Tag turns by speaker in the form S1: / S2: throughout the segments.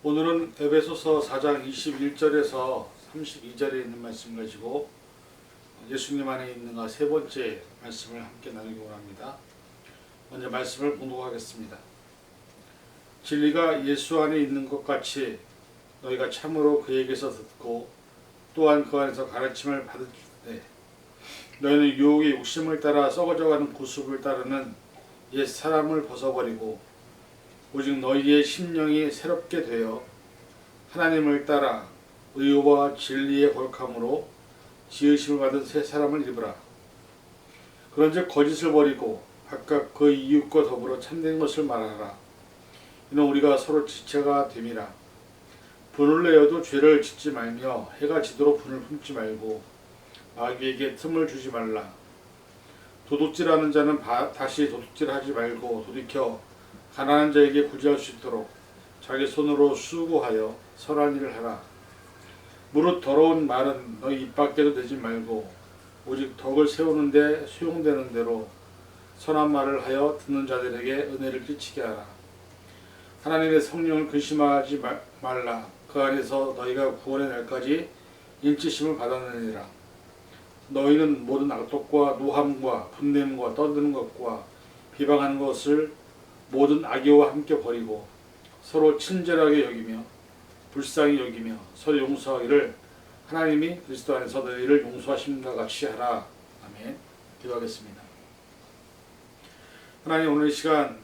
S1: 오늘은 에베소서 4장 21절에서 32절에 있는 말씀 가지고 예수님 안에 있는가 세 번째 말씀을 함께 나누기 원합니다. 먼저 말씀을 봉독하겠습니다. 진리가 예수 안에 있는 것 같이 너희가 참으로 그에게서 듣고 또한 그 안에서 가르침을 받을 때 너희는 유혹의 욕심을 따라 썩어져가는 구습을 따르는 옛 사람을 벗어버리고 오직 너희의 심령이 새롭게 되어 하나님을 따라 의와 진리의 거룩함으로 지으심을 받은 새 사람을 입으라. 그런즉 거짓을 버리고 각각 그 이웃과 더불어 참된 것을 말하라. 이는 우리가 서로 지체가 됨이라. 분을 내어도 죄를 짓지 말며 해가 지도록 분을 품지 말고 마귀에게 틈을 주지 말라. 도둑질하는 자는 다시 도둑질하지 말고 돌이켜 가난한 자에게 구제할 수 있도록 자기 손으로 수고하여 선한 일을 하라. 무릇 더러운 말은 너희 입 밖에도 내지 말고 오직 덕을 세우는데 수용되는 대로 선한 말을 하여 듣는 자들에게 은혜를 끼치게 하라. 하나님의 성령을 근심하지 말라. 그 안에서 너희가 구원의 날까지 인치심을 받았느니라. 너희는 모든 악독과 노함과 분냄과 떠드는 것과 비방하는 것을 모든 악의와 함께 버리고 서로 친절하게 여기며 불쌍히 여기며 서로 용서하기를 하나님이 그리스도 안에서 너희를 용서하심과 같이 하라. 아멘. 기도하겠습니다. 하나님, 오늘 이 시간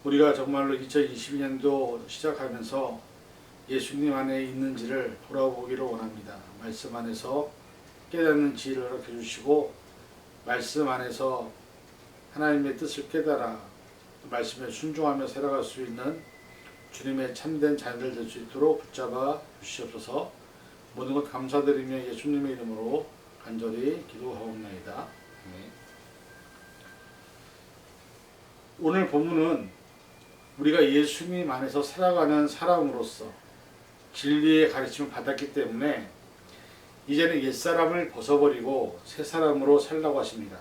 S1: 우리가 정말로 2022년도 시작하면서 예수님 안에 있는지를 돌아보기를 원합니다. 말씀 안에서 깨닫는 지혜를 허락해 주시고 말씀 안에서 하나님의 뜻을 깨달아 말씀에 순종하며 살아갈 수 있는 주님의 참된 자녀들 될 수 있도록 붙잡아 주시옵소서. 모든 것 감사드리며 예수님의 이름으로 간절히 기도하옵나이다. 네. 오늘 본문은 우리가 예수님 안에서 살아가는 사람으로서 진리의 가르침을 받았기 때문에 이제는 옛사람을 벗어버리고 새사람으로 살라고 하십니다.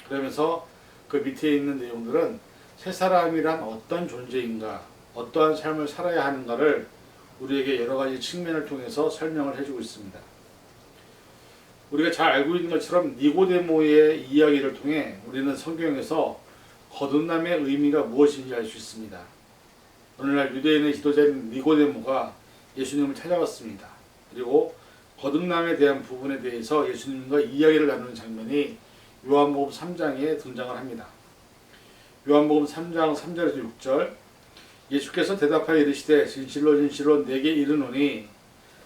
S1: 그러면서 그 밑에 있는 내용들은 새사람이란 어떤 존재인가, 어떠한 삶을 살아야 하는가를 우리에게 여러 가지 측면을 통해서 설명을 해주고 있습니다. 우리가 잘 알고 있는 것처럼 니고데모의 이야기를 통해 우리는 성경에서 거듭남의 의미가 무엇인지 알 수 있습니다. 오늘날 유대인의 지도자인 니고데모가 예수님을 찾아왔습니다. 그리고 거듭남에 대한 부분에 대해서 예수님과 이야기를 나누는 장면이 요한복음 3장에 등장을 합니다. 요한복음 3장 3절에서 6절, 예수께서 대답하여 이르시되 진실로 진실로 내게 이르노니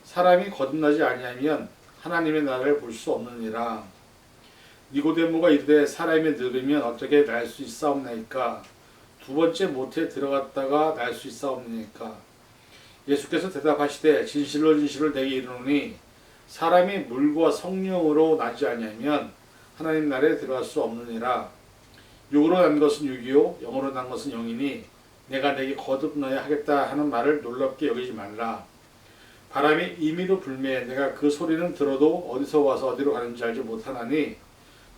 S1: 사람이 거듭나지 아니하면 하나님의 나라를 볼 수 없느니라. 니고데모가 이르되 사람이 늙으면 어떻게 날 수 있사옵나이까? 두 번째 모태에 들어갔다가 날 수 있사옵나이까? 예수께서 대답하시되 진실로 진실로 내게 이르노니 사람이 물과 성령으로 나지 아니하면 하나님 나라에 들어갈 수 없느니라. 육으로 난 것은 육이요 영으로 난 것은 영이니 내가 내게 거듭나야 하겠다 하는 말을 놀랍게 여기지 말라. 바람이 임의로 불매 내가 그 소리는 들어도 어디서 와서 어디로 가는지 알지 못하나니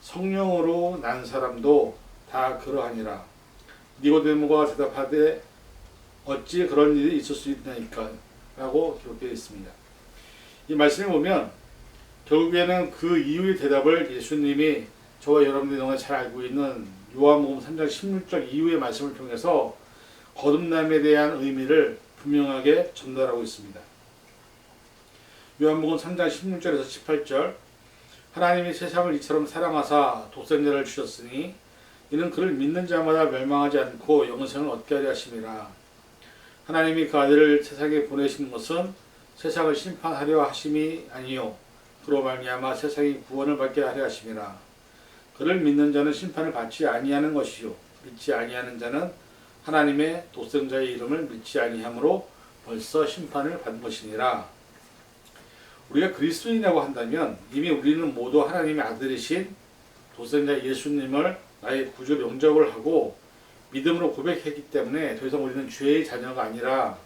S1: 성령으로 난 사람도 다 그러하니라. 니고데모가 대답하되 어찌 그런 일이 있을 수 있나이까? 라고 기록되어 있습니다. 이 말씀을 보면 결국에는 그 이유의 대답을 예수님이 저와 여러분들이 너무 잘 알고 있는 요한복음 3장 16절 이후의 말씀을 통해서 거듭남에 대한 의미를 분명하게 전달하고 있습니다. 요한복음 3장 16절에서 18절, 하나님이 세상을 이처럼 사랑하사 독생자를 주셨으니 이는 그를 믿는 자마다 멸망하지 않고 영생을 얻게 하려 하심이라. 하나님이 그 아들을 세상에 보내신 것은 세상을 심판하려 하심이 아니요 그로 말미암아 세상이 구원을 받게 하려 하심이라. 그를 믿는 자는 심판을 받지 아니하는 것이요 믿지 아니하는 자는 하나님의 독생자의 이름을 믿지 아니함으로 벌써 심판을 받은 것이니라. 우리가 그리스도인이라고 한다면 이미 우리는 모두 하나님의 아들이신 독생자 예수님을 나의 구주 영접을 하고 믿음으로 고백했기 때문에 더 이상 우리는 죄의 자녀가 아니라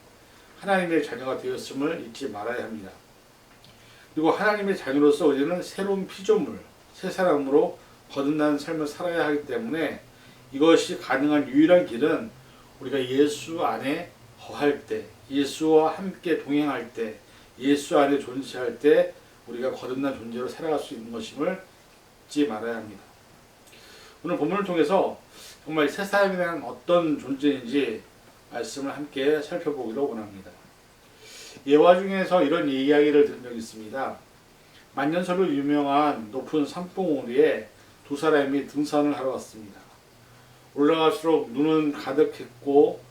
S1: 하나님의 자녀가 되었음을 잊지 말아야 합니다. 그리고 하나님의 자녀로서 우리는 새로운 피조물, 새 사람으로 거듭난 삶을 살아야 하기 때문에 이것이 가능한 유일한 길은 우리가 예수 안에 거할 때, 예수와 함께 동행할 때, 예수 안에 존재할 때 우리가 거듭난 존재로 살아갈 수 있는 것임을 잊지 말아야 합니다. 오늘 본문을 통해서 정말 새 사람이란 어떤 존재인지 말씀을 함께 살펴보기로 원합니다. 예화 중에서 이런 이야기를 들은 적이 있습니다. 만년설로 유명한 높은 산봉우리에 두 사람이 등산을 하러 왔습니다. 올라갈수록 눈은 가득했고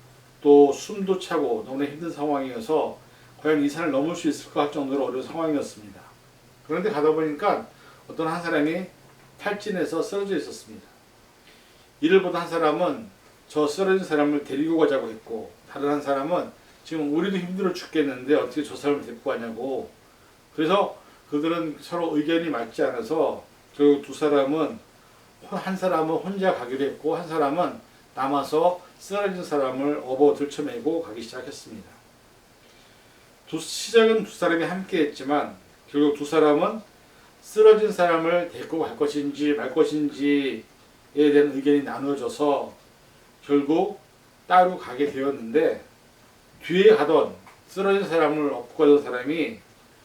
S1: 또 숨도 차고 너무나 힘든 상황이어서 과연 이 산을 넘을 수 있을까 할 정도로 어려운 상황이었습니다. 그런데 가다 보니까 어떤 한 사람이 탈진해서 쓰러져 있었습니다. 이를 보던 한 사람은 저 쓰러진 사람을 데리고 가자고 했고, 다른 한 사람은 지금 우리도 힘들어 죽겠는데 어떻게 저 사람을 데리고 가냐고. 그래서 그들은 서로 의견이 맞지 않아서 결국 두 사람은, 한 사람은 혼자 가기로 했고 한 사람은 남아서 쓰러진 사람을 업어 들쳐매고 가기 시작했습니다. 시작은 두 사람이 함께 했지만 결국 두 사람은 쓰러진 사람을 데리고 갈 것인지 말 것인지에 대한 의견이 나누어져서 결국 따로 가게 되었는데, 뒤에 가던 쓰러진 사람을 업고 가던 사람이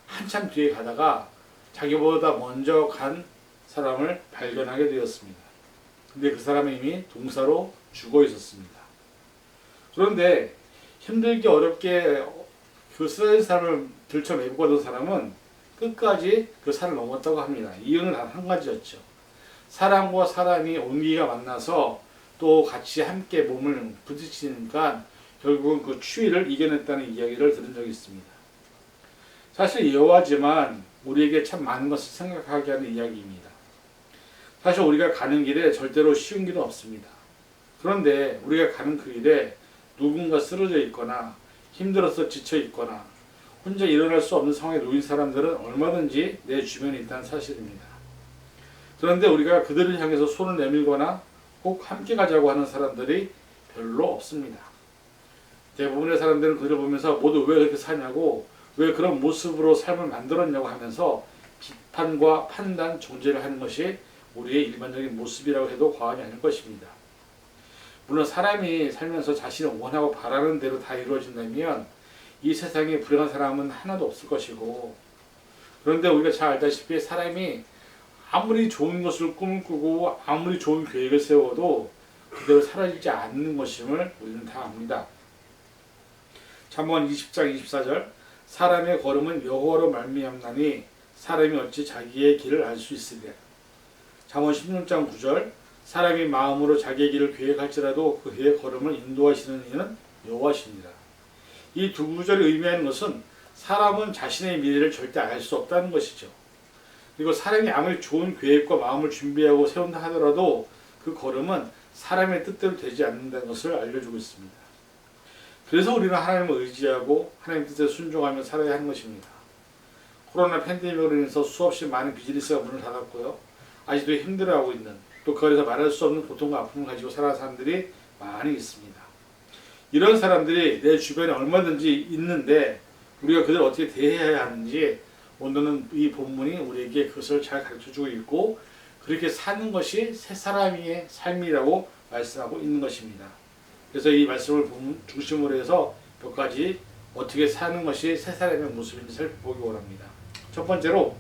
S1: 한참 뒤에 가다가 자기보다 먼저 간 사람을 발견하게 되었습니다. 근데 그 사람은 이미 동사로 죽어 있었습니다. 그런데 힘들게 어렵게 그 쓰러진 사람을 들쳐 메고 가던 사람은 끝까지 그 산을 넘었다고 합니다. 이유는 단 한 가지였죠. 사람과 사람이 온기가 만나서 또 같이 함께 몸을 부딪히니까 결국은 그 추위를 이겨냈다는 이야기를 들은 적이 있습니다. 사실 예화지만 우리에게 참 많은 것을 생각하게 하는 이야기입니다. 사실 우리가 가는 길에 절대로 쉬운 길은 없습니다. 그런데 우리가 가는 그 길에 누군가 쓰러져 있거나 힘들어서 지쳐 있거나 혼자 일어날 수 없는 상황에 놓인 사람들은 얼마든지 내 주변에 있다는 사실입니다. 그런데 우리가 그들을 향해서 손을 내밀거나 꼭 함께 가자고 하는 사람들이 별로 없습니다. 대부분의 사람들은 그들을 보면서 모두 왜 그렇게 사냐고, 왜 그런 모습으로 삶을 만들었냐고 하면서 비판과 판단, 정죄를 하는 것이 우리의 일반적인 모습이라고 해도 과언이 아닐 것입니다. 물론 사람이 살면서 자신이 원하고 바라는 대로 다 이루어진다면 이 세상에 불행한 사람은 하나도 없을 것이고, 그런데 우리가 잘 알다시피 사람이 아무리 좋은 것을 꿈을 꾸고 아무리 좋은 계획을 세워도 그대로 사라지지 않는 것임을 우리는 다 압니다. 잠언 20장 24절, 사람의 걸음은 여호와로 말미암나니 사람이 어찌 자기의 길을 알 수 있으랴. 잠언 16장 9절, 사람이 마음으로 자기의 길을 계획할지라도 그의 걸음을 인도하시는 이는 여호와시니라. 이 두 구절이 의미하는 것은 사람은 자신의 미래를 절대 알 수 없다는 것이죠. 그리고 사람이 아무리 좋은 계획과 마음을 준비하고 세운다 하더라도 그 걸음은 사람의 뜻대로 되지 않는다는 것을 알려주고 있습니다. 그래서 우리는 하나님을 의지하고 하나님 뜻에 순종하며 살아야 하는 것입니다. 코로나 팬데믹으로 인해서 수없이 많은 비즈니스가 문을 닫았고요. 아직도 힘들어하고 있는, 또 그거에서 말할 수 없는 고통과 아픔을 가지고 살아가는 사람들이 많이 있습니다. 이런 사람들이 내 주변에 얼마든지 있는데 우리가 그들을 어떻게 대해야 하는지 오늘은 이 본문이 우리에게 그것을 잘 가르쳐주고 있고, 그렇게 사는 것이 새 사람의 삶이라고 말씀하고 있는 것입니다. 그래서 이 말씀을 중심으로 해서 몇 가지 어떻게 사는 것이 새 사람의 모습인지 살펴보기 원합니다. 첫 번째로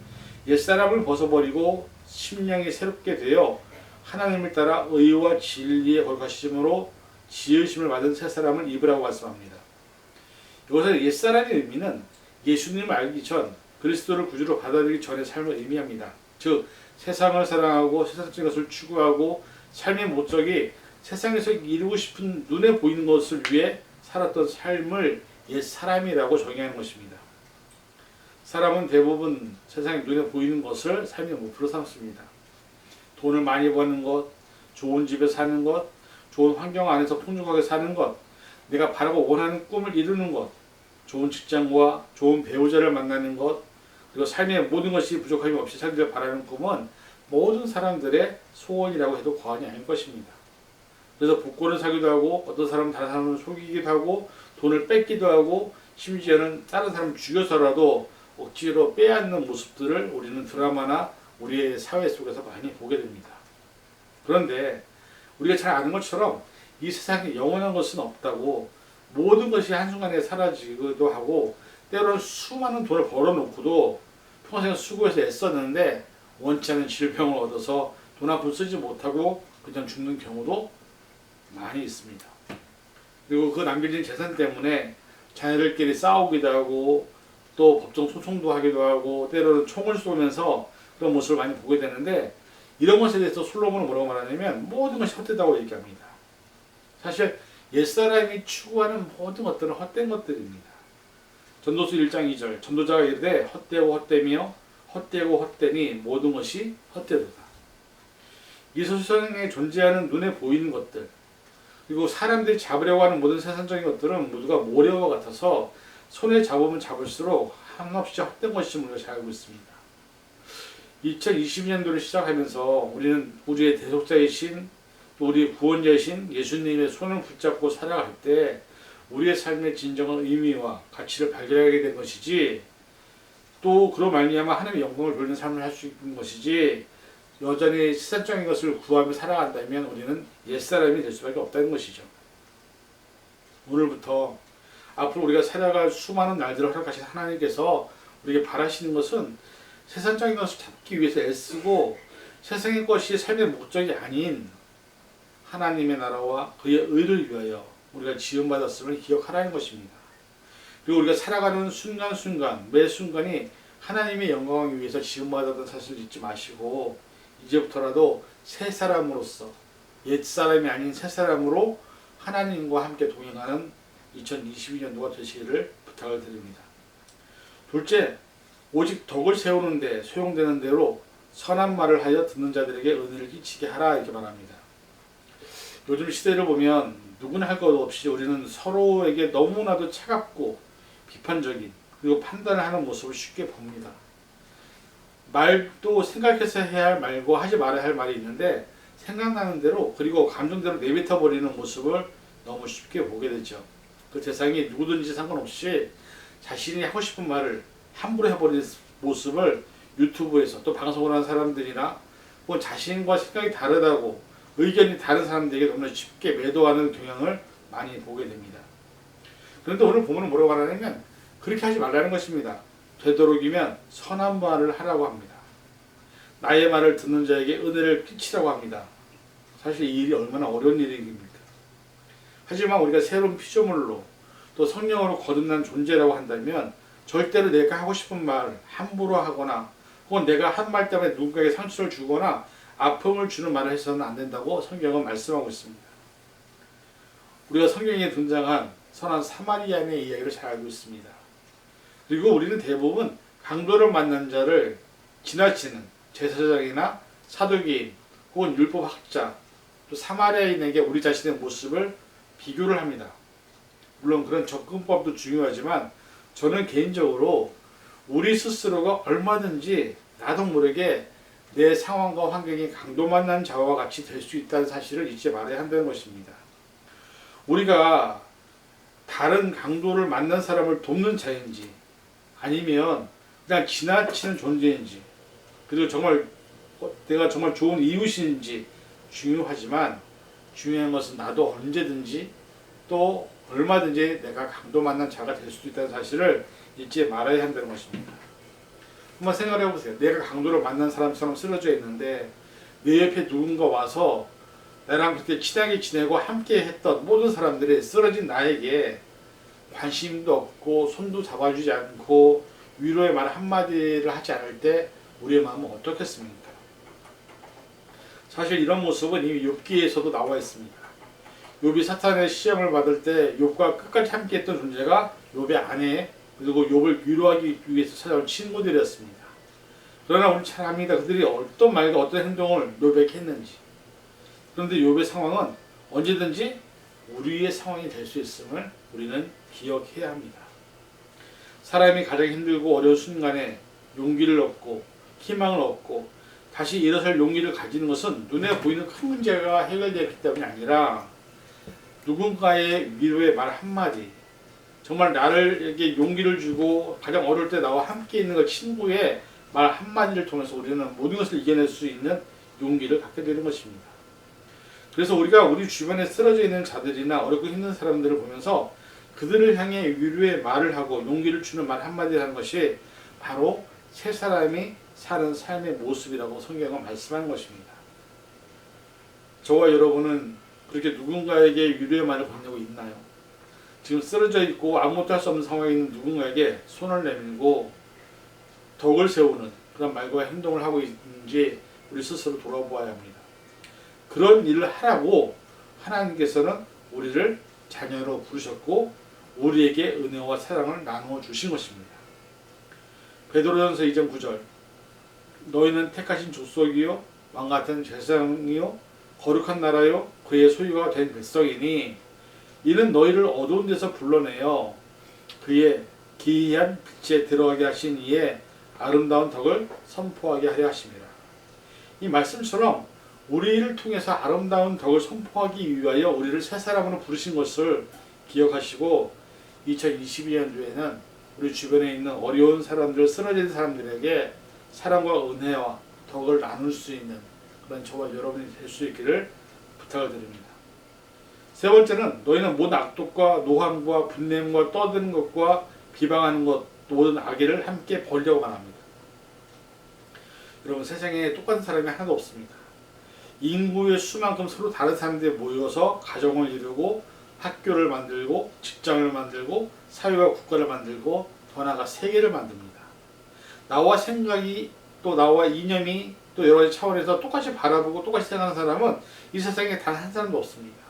S1: 옛사람을 벗어버리고 심령이 새롭게 되어 하나님을 따라 의와 진리에 거룩하심으로 지으심을 받은 새 사람을 입으라고 말씀합니다. 이것은 옛사람의 의미는 예수님을 알기 전, 그리스도를 구주로 받아들이기 전의 삶을 의미합니다. 즉 세상을 사랑하고 세상적인 것을 추구하고 삶의 목적이 세상에서 이루고 싶은 눈에 보이는 것을 위해 살았던 삶을 옛사람이라고 정의하는 것입니다. 사람은 대부분 세상에 눈에 보이는 것을 삶의 목표로 삼습니다. 돈을 많이 버는 것, 좋은 집에 사는 것, 좋은 환경 안에서 풍족하게 사는 것, 내가 바라고 원하는 꿈을 이루는 것, 좋은 직장과 좋은 배우자를 만나는 것, 그리고 삶의 모든 것이 부족함이 없이 살기를 바라는 꿈은 모든 사람들의 소원이라고 해도 과언이 아닐 것입니다. 그래서 복권을 사기도 하고, 어떤 사람은 다른 사람을 속이기도 하고, 돈을 뺏기도 하고, 심지어는 다른 사람을 죽여서라도 억지로 빼앗는 모습들을 우리는 드라마나 우리의 사회 속에서 많이 보게 됩니다. 그런데 우리가 잘 아는 것처럼 이 세상에 영원한 것은 없다고, 모든 것이 한순간에 사라지기도 하고 때로는 수많은 돈을 벌어놓고도 평생 수고해서 애썼는데 원치 않은 질병을 얻어서 돈 한 푼 쓰지 못하고 그냥 죽는 경우도 많이 있습니다. 그리고 그 남겨진 재산 때문에 자녀들끼리 싸우기도 하고 또 법정 소송도 하기도 하고 때로는 총을 쏘면서 그런 모습을 많이 보게 되는데, 이런 것에 대해서 솔로몬은 뭐라고 말하냐면 모든 것이 헛되다고 얘기합니다. 사실 옛사람이 추구하는 모든 것들은 헛된 것들입니다. 전도서 1장 2절, 전도자가 이르되 헛되고 헛되며 헛되고 헛되니 모든 것이 헛되도다. 이 세상에 존재하는 눈에 보이는 것들, 그리고 사람들이 잡으려고 하는 모든 세상적인 것들은 모두가 모래와 같아서 손에 잡으면 잡을수록 한없이 헛된 것임을 우리가 잘 알고 있습니다. 2020년도를 시작하면서 우리는 우리의 대속자이신 또 우리 구원자이신 예수님의 손을 붙잡고 살아갈 때 우리의 삶의 진정한 의미와 가치를 발견하게 된 것이지, 또 그로 말미암아 하나님의 영광을 돌리는 삶을 할 수 있는 것이지, 여전히 세상적인 것을 구하며 살아간다면 우리는 옛사람이 될 수밖에 없다는 것이죠. 오늘부터 앞으로 우리가 살아갈 수많은 날들을 허락하신 하나님께서 우리에게 바라시는 것은 세상적인 것을 잡기 위해서 애쓰고 세상의 것이 삶의 목적이 아닌 하나님의 나라와 그의 의를 위하여 우리가 지음받았음을 기억하라는 것입니다. 그리고 우리가 살아가는 순간순간 매 순간이 하나님의 영광을 위해서 지음받았다는 사실을 잊지 마시고 이제부터라도 새 사람으로서 옛 사람이 아닌 새 사람으로 하나님과 함께 동행하는 2022년도가 되시기를 부탁을 드립니다. 둘째, 오직 덕을 세우는데 소용되는 대로 선한 말을 하여 듣는 자들에게 은혜를 끼치게 하라, 이렇게 말합니다. 요즘 시대를 보면 누구나 할 것 없이 우리는 서로에게 너무나도 차갑고 비판적인 그리고 판단을 하는 모습을 쉽게 봅니다. 말도 생각해서 해야 할 말고 하지 말아야 할 말이 있는데 생각나는 대로 그리고 감정대로 내뱉어 버리는 모습을 너무 쉽게 보게 되죠. 그 대상이 누구든지 상관없이 자신이 하고 싶은 말을 함부로 해버리는 모습을 유튜브에서 또 방송을 하는 사람들이나 혹은 자신과 생각이 다르다고 의견이 다른 사람들에게 너무나 쉽게 매도하는 경향을 많이 보게 됩니다. 그런데 오늘 보면 뭐라고 하냐면 그렇게 하지 말라는 것입니다. 되도록이면 선한 말을 하라고 합니다. 나의 말을 듣는 자에게 은혜를 끼치라고 합니다. 사실 이 일이 얼마나 어려운 일입니까? 하지만 우리가 새로운 피조물로 또 성령으로 거듭난 존재라고 한다면 절대로 내가 하고 싶은 말 함부로 하거나 혹은 내가 한 말 때문에 누군가에게 상처를 주거나 아픔을 주는 말을 해서는 안 된다고 성경은 말씀하고 있습니다. 우리가 성경에 등장한 선한 사마리아인의 이야기를 잘 알고 있습니다. 그리고 우리는 대부분 강도를 만난 자를 지나치는 제사장이나 사두개인 혹은 율법학자 또 사마리아인에게 우리 자신의 모습을 비교를 합니다. 물론 그런 접근법도 중요하지만 저는 개인적으로 우리 스스로가 얼마든지 나도 모르게 내 상황과 환경이 강도 만난 자와 같이 될 수 있다는 사실을 잊지 말아야 한다는 것입니다. 우리가 다른 강도를 만난 사람을 돕는 자인지 아니면 그냥 지나치는 존재인지 그리고 정말 내가 정말 좋은 이웃인지 중요하지만 중요한 것은 나도 언제든지 또 얼마든지 내가 강도 만난 자가 될 수도 있다는 사실을 잊지 말아야 한다는 것입니다. 한번 생각해 보세요. 내가 강도를 만난 사람처럼 쓰러져 있는데 내 옆에 누군가 와서 나랑 그때 친하게 지내고 함께 했던 모든 사람들이 쓰러진 나에게 관심도 없고 손도 잡아주지 않고 위로의 말 한마디를 하지 않을 때 우리의 마음은 어떻겠습니까? 사실 이런 모습은 이미 욥기에서도 나와 있습니다. 욥이 사탄의 시험을 받을 때 욥과 끝까지 함께했던 존재가 욥의 아내 그리고 욥을 위로하기 위해서 찾아온 친구들이었습니다. 그러나 우리 잘 압니다. 그들이 어떤 말과 어떤 행동을 욥에게 했는지. 그런데 욥의 상황은 언제든지 우리의 상황이 될 수 있음을 우리는 기억해야 합니다. 사람이 가장 힘들고 어려운 순간에 용기를 얻고 희망을 얻고 다시 일어설 용기를 가지는 것은 눈에 보이는 큰 문제가 해결되었기 때문이 아니라 누군가의 위로의 말 한마디, 정말 나에게 용기를 주고 가장 어려울 때 나와 함께 있는 그 친구의 말 한마디를 통해서 우리는 모든 것을 이겨낼 수 있는 용기를 갖게 되는 것입니다. 그래서 우리가 우리 주변에 쓰러져 있는 자들이나 어렵고 힘든 사람들을 보면서 그들을 향해 위로의 말을 하고 용기를 주는 말 한마디 하는 것이 바로 새 사람이 사는 삶의 모습이라고 성경은 말씀하는 것입니다. 저와 여러분은 그렇게 누군가에게 위로의 말을 건네고 있나요? 지금 쓰러져 있고 아무것도 할 수 없는 상황에 있는 누군가에게 손을 내밀고 덕을 세우는 그런 말과 행동을 하고 있는지 우리 스스로 돌아보아야 합니다. 그런 일을 하라고 하나님께서는 우리를 자녀로 부르셨고 우리에게 은혜와 사랑을 나누어 주신 것입니다. 베드로전서 2장 9절 너희는 택하신 족속이요 왕같은 제사장이요 거룩한 나라요 그의 소유가 된 백성이니 이는 너희를 어두운 데서 불러내어 그의 기이한 빛에 들어가게 하신 이의 아름다운 덕을 선포하게 하려 하심이라. 이 말씀처럼 우리를 통해서 아름다운 덕을 선포하기 위하여 우리를 새 사람으로 부르신 것을 기억하시고 2022년도에는 우리 주변에 있는 어려운 사람들, 쓰러진 사람들에게 사랑과 은혜와 덕을 나눌 수 있는 그런 저와 여러분이 될 수 있기를 부탁을 드립니다. 세 번째는 너희는 모든 악독과 노함과 분냄과 떠드는 것과 비방하는 것 모든 악의를 함께 버리려고 말합니다. 여러분 세상에 똑같은 사람이 하나도 없습니다. 인구의 수만큼 서로 다른 사람들이 모여서 가정을 이루고 학교를 만들고 직장을 만들고 사회와 국가를 만들고 더 나아가 세계를 만듭니다. 나와 생각이 또 나와 이념이 또 여러 가지 차원에서 똑같이 바라보고 똑같이 생각하는 사람은 이 세상에 단 한 사람도 없습니다.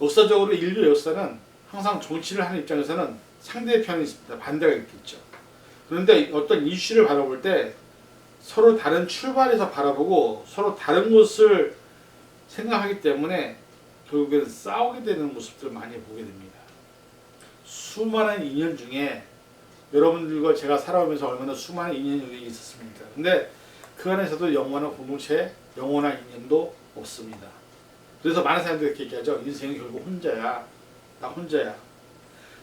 S1: 역사적으로 인류 역사는 항상 정치를 하는 입장에서는 상대편이 있습니다. 반대가 있겠죠. 그런데 어떤 이슈를 바라볼 때 서로 다른 출발에서 바라보고 서로 다른 것을 생각하기 때문에 결국에는 싸우게 되는 모습들을 많이 보게 됩니다. 수많은 인연 중에 여러분들과 제가 살아오면서 얼마나 수많은 인연이 있었습니까? 근데 그 안에서도 영원한 공동체, 영원한 인연도 없습니다. 그래서 많은 사람들이 이렇게 얘기하죠. 인생은 결국 혼자야. 나 혼자야.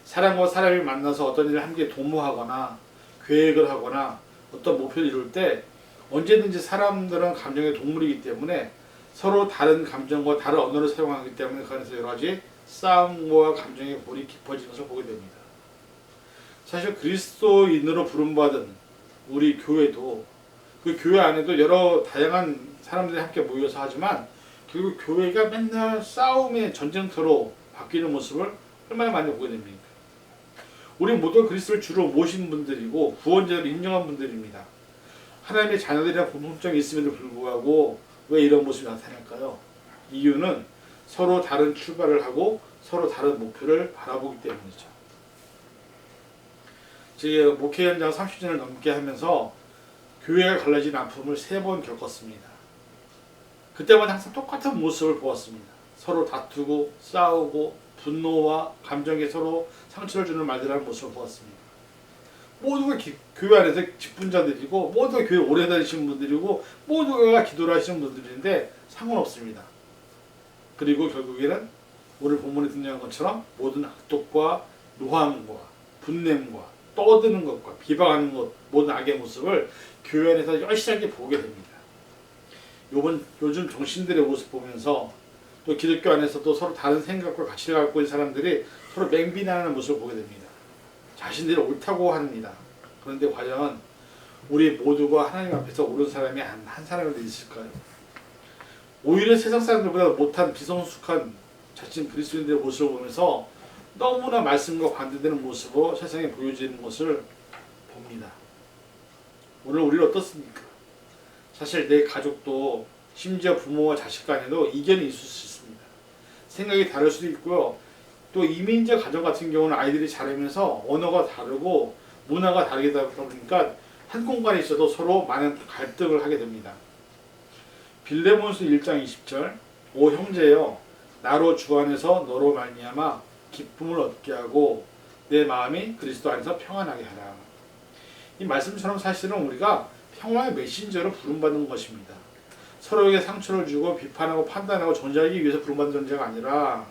S1: 사람과 사람이 만나서 어떤 일을 함께 도모하거나 계획을 하거나 어떤 목표를 이룰 때 언제든지 사람들은 감정의 동물이기 때문에 서로 다른 감정과 다른 언어를 사용하기 때문에 그 안에서 여러 가지 싸움과 감정의 골이 깊어지는 것을 보게 됩니다. 사실 그리스도인으로 부름받은 우리 교회도 그 교회 안에도 여러 다양한 사람들이 함께 모여서 하지만 결국 교회가 맨날 싸움의 전쟁터로 바뀌는 모습을 얼마나 많이 보게 됩니까? 우리 모두 그리스도를 주로 모신 분들이고 구원자를 인정한 분들입니다. 하나님의 자녀들이랑 공통점이 있음에도 불구하고 왜 이런 모습이 나타날까요? 이유는 서로 다른 출발을 하고 서로 다른 목표를 바라보기 때문이죠. 제가 목회 현장 30년을 넘게 하면서 교회가 갈라진 아픔을 3번 겪었습니다. 그때마다 항상 똑같은 모습을 보았습니다. 서로 다투고 싸우고 분노와 감정에 서로 상처를 주는 말들을 하는 모습을 보았습니다. 모두가 교회 안에서 직분자들이고 모두가 교회 오래 다니시는 분들이고 모두가 기도를 하시는 분들인데 상관없습니다. 그리고 결국에는 오늘 본문에 등장한 것처럼 모든 악독과 노함과 분냄과 떠드는 것과 비방하는 것 모든 악의 모습을 교회 안에서 열심히 보게 됩니다. 요즘 정신들의 모습 보면서 또 기독교 안에서도 서로 다른 생각과 가치를 갖고 있는 사람들이 서로 맹비난하는 모습을 보게 됩니다. 자신들이 옳다고 합니다. 그런데 과연 우리 모두가 하나님 앞에서 옳은 사람이 한 사람이라도 있을까요? 오히려 세상 사람들보다 못한 비성숙한 자신 그리스도인들의 모습을 보면서 너무나 말씀과 반대되는 모습으로 세상에 보여지는 것을 봅니다. 오늘 우리는 어떻습니까? 사실 내 가족도 심지어 부모와 자식 간에도 이견이 있을 수 있습니다. 생각이 다를 수도 있고요. 또 이민자 가정 같은 경우는 아이들이 자라면서 언어가 다르고 문화가 다르다 보니까 한 공간에 있어도 서로 많은 갈등을 하게 됩니다. 빌레몬서 1장 20절 오 형제여 나로 주 안에서 너로 말미암아 기쁨을 얻게 하고 내 마음이 그리스도 안에서 평안하게 하라. 이 말씀처럼 사실은 우리가 평화의 메신저로 부름받는 것입니다. 서로에게 상처를 주고 비판하고 판단하고 존재하기 위해서 부름받는 존재가 아니라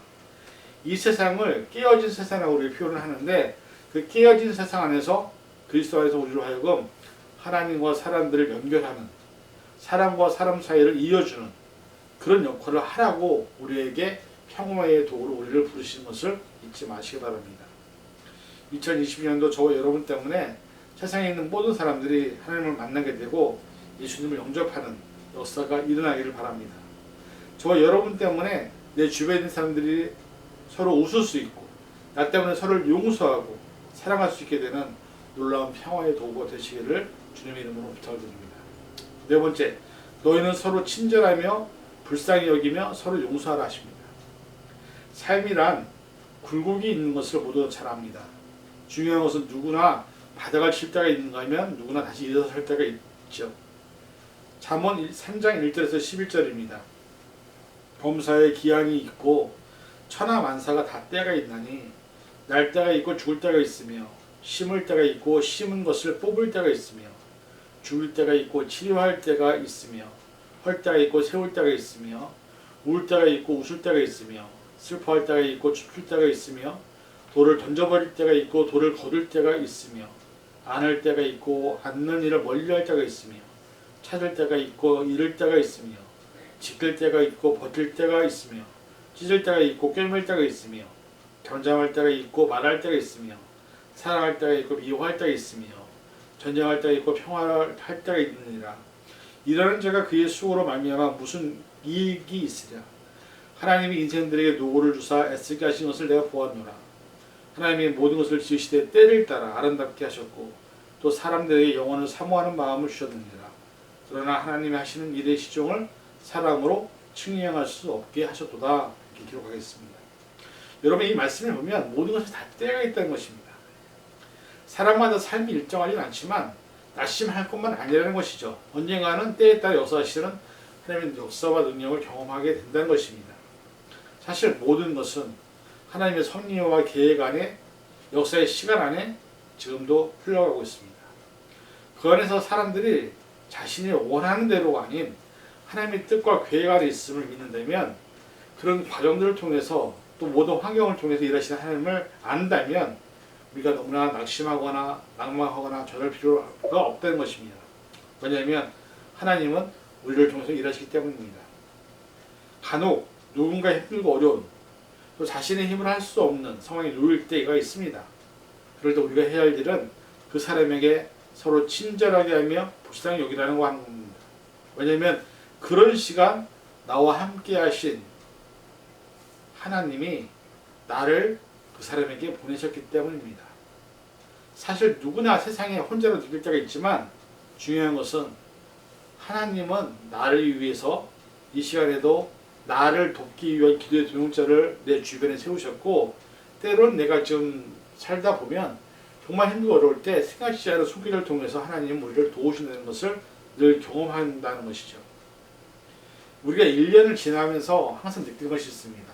S1: 이 세상을 깨어진 세상이라고 우리가 표현을 하는데 그 깨어진 세상 안에서 그리스도 안에서 우리로 하여금 하나님과 사람들을 연결하는 사람과 사람 사이를 이어주는 그런 역할을 하라고 우리에게 평화의 도구로 우리를 부르시는 것을 잊지 마시기 바랍니다. 2020년도 저와 여러분 때문에 세상에 있는 모든 사람들이 하나님을 만나게 되고 예수님을 영접하는 역사가 일어나기를 바랍니다. 저와 여러분 때문에 내 주변에 있는 사람들이 서로 웃을 수 있고 나 때문에 서로를 용서하고 사랑할 수 있게 되는 놀라운 평화의 도구가 되시기를 주님의 이름으로 부탁드립니다. 네 번째, 너희는 서로 친절하며 불쌍히 여기며 서로 용서하라 하십니다. 삶이란 굴곡이 있는 것을 모두 잘 압니다. 중요한 것은 누구나 바닥을 칠 때가 있는가 하면 누구나 다시 일어서 설 때가 있죠. 잠언 3장 1절에서 11절입니다. 범사에 기한이 있고 천하만사가 다 때가 있나니 날 때가 있고 죽을 때가 있으며 심을 때가 있고 심은 것을 뽑을 때가 있으며 죽을 때가 있고 치료할 때가 있으며 헐 때가 있고 세울 때가 있으며 울 때가 있고 웃을 때가 있으며 슬퍼할 때가 있고 춤출 때가 있으며 돌을 던져버릴 때가 있고 돌을 거둘 때가 있으며 안을 때가 있고 앉는 일을 멀리할 때가 있으며 찾을 때가 있고 잃을 때가 있으며 지킬 때가 있고 버틸 때가 있으며 찢을 때가 있고 꿰맬 때가 있으며 경장할 때가 있고 말할 때가 있으며 사랑할 때가 있고 미워할 때가 있으며 전쟁할 때가 있고 평화할 때가 있느니라. 이러는 자가 그의 수고로 말미암아 무슨 이익이 있으랴. 하나님이 인생들에게 노고를 주사 애쓰게 하신 것을 내가 보았노라. 하나님이 모든 것을 지으시되 때를 따라 아름답게 하셨고 또 사람들에게 영원을 사모하는 마음을 주셨느니라. 그러나 하나님이 하시는 일의 시종을 사랑으로 측량할 수 없게 하셨도다. 이렇게 기록하겠습니다. 여러분, 이 말씀을 보면 모든 것이 다 때가 있다는 것입니다. 사람마다 삶이 일정하진 않지만 낙심할 것만 아니라는 것이죠. 언젠가는 때에 따라 역사하시는 하나님의 역사와 능력을 경험하게 된다는 것입니다. 사실 모든 것은 하나님의 섭리와 계획 안에 역사의 시간 안에 지금도 흘러가고 있습니다. 그 안에서 사람들이 자신이 원하는 대로가 아닌 하나님의 뜻과 계획 안에 있음을 믿는다면 그런 과정들을 통해서 또 모든 환경을 통해서 일하시는 하나님을 안다면 우리가 너무나 낙심하거나 낭망하거나 저럴 필요가 없다는 것입니다. 왜냐하면 하나님은 우리를 통해서 일하시기 때문입니다. 간혹 누군가 힘들고 어려운 또 자신의 힘을 할 수 없는 상황에 놓일 때가 있습니다. 그럴 때 우리가 해야 할 일은 그 사람에게 서로 친절하게 하며 불쌍히 여기라는 하는 겁니다. 왜냐하면 그런 시간 나와 함께 하신 하나님이 나를 그 사람에게 보내셨기 때문입니다. 사실 누구나 세상에 혼자로 느낄 때가 있지만 중요한 것은 하나님은 나를 위해서 이 시간에도 나를 돕기 위한 기도의 동역자를 내 주변에 세우셨고 때로는 내가 좀 살다 보면 정말 힘들고 어려울 때 생각지 않은 손길을 통해서 하나님은 우리를 도우신다는 것을 늘 경험한다는 것이죠. 우리가 1년을 지나면서 항상 느끼는 것이 있습니다.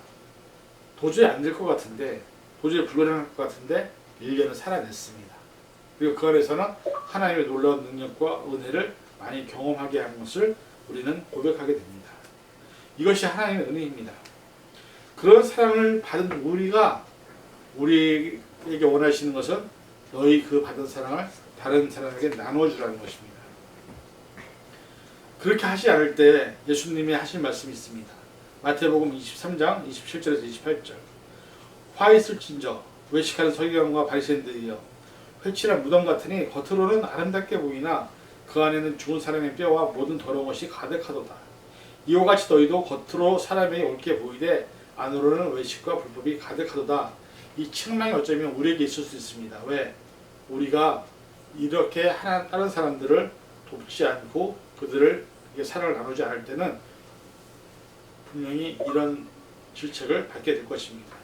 S1: 도저히 안 될 것 같은데 도저히 불가능할 것 같은데 1년을 살아냈습니다. 그리고 그 안에서는 하나님의 놀라운 능력과 은혜를 많이 경험하게 한 것을 우리는 고백하게 됩니다. 이것이 하나님의 은혜입니다. 그런 사랑을 받은 우리에게 원하시는 것은 너희 그 받은 사랑을 다른 사람에게 나눠주라는 것입니다. 그렇게 하지 않을 때 예수님이 하신 말씀이 있습니다. 마태복음 23장 27절에서 28절. 화 있을진저 외식하는 서기관과 바리새인들이여 회칠한 무덤 같으니 겉으로는 아름답게 보이나 그 안에는 죽은 사람의 뼈와 모든 더러운 것이 가득하도다. 이와 같이 너희도 겉으로 사람에게 옳게 보이되 안으로는 외식과 불법이 가득하도다. 이 책망이 어쩌면 우리에게 있을 수 있습니다. 왜? 우리가 이렇게 다른 사람들을 돕지 않고 그들을 사랑을 나누지 않을 때는 분명히 이런 질책을 받게 될 것입니다.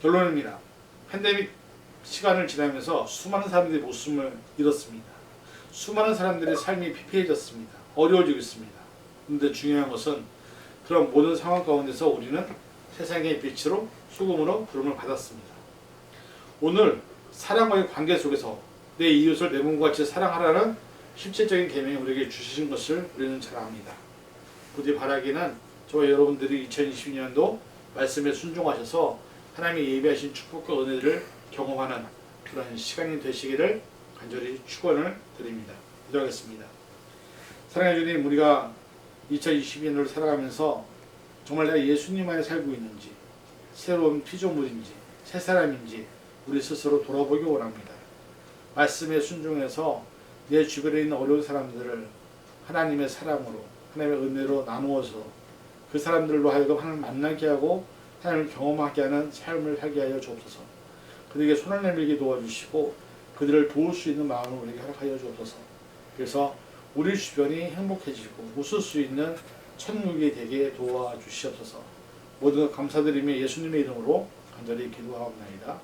S1: 결론입니다. 팬데믹 시간을 지나면서 수많은 사람들이 목숨을 잃었습니다. 수많은 사람들의 삶이 피폐해졌습니다. 어려워지고 있습니다. 그런데 중요한 것은 그런 모든 상황 가운데서 우리는 세상의 빛으로 소금으로 부름을 받았습니다. 오늘 사랑과의 관계 속에서 내 이웃을 내 몸과 같이 사랑하라는 실질적인 계명이 우리에게 주신 것을 우리는 잘 압니다. 부디 바라기는 저와 여러분들이 2020년도 말씀에 순종하셔서 하나님이 예비하신 축복과 은혜를 경험하는 그런 시간이 되시기를 간절히 축원을 드립니다. 기도하겠습니다. 사랑해 주님, 우리가 2020년을 살아가면서 정말 내가 예수님 안에 살고 있는지, 새로운 피조물인지, 새 사람인지 우리 스스로 돌아보기 원합니다. 말씀에 순종해서 내 주변에 있는 어려운 사람들을 하나님의 사랑으로, 하나님의 은혜로 나누어서 그 사람들로 하여금 하나님을 만나게 하고 하나님을 경험하게 하는 삶을 살게 하여 주옵소서. 그들에게 손을 내밀게 도와주시고 그들을 도울 수 있는 마음을 우리에게 허락하여 주옵소서. 그래서 우리 주변이 행복해지고 웃을 수 있는 천국이 되게 도와주시옵소서. 모든 것 감사드리며 예수님의 이름으로 간절히 기도하옵나이다.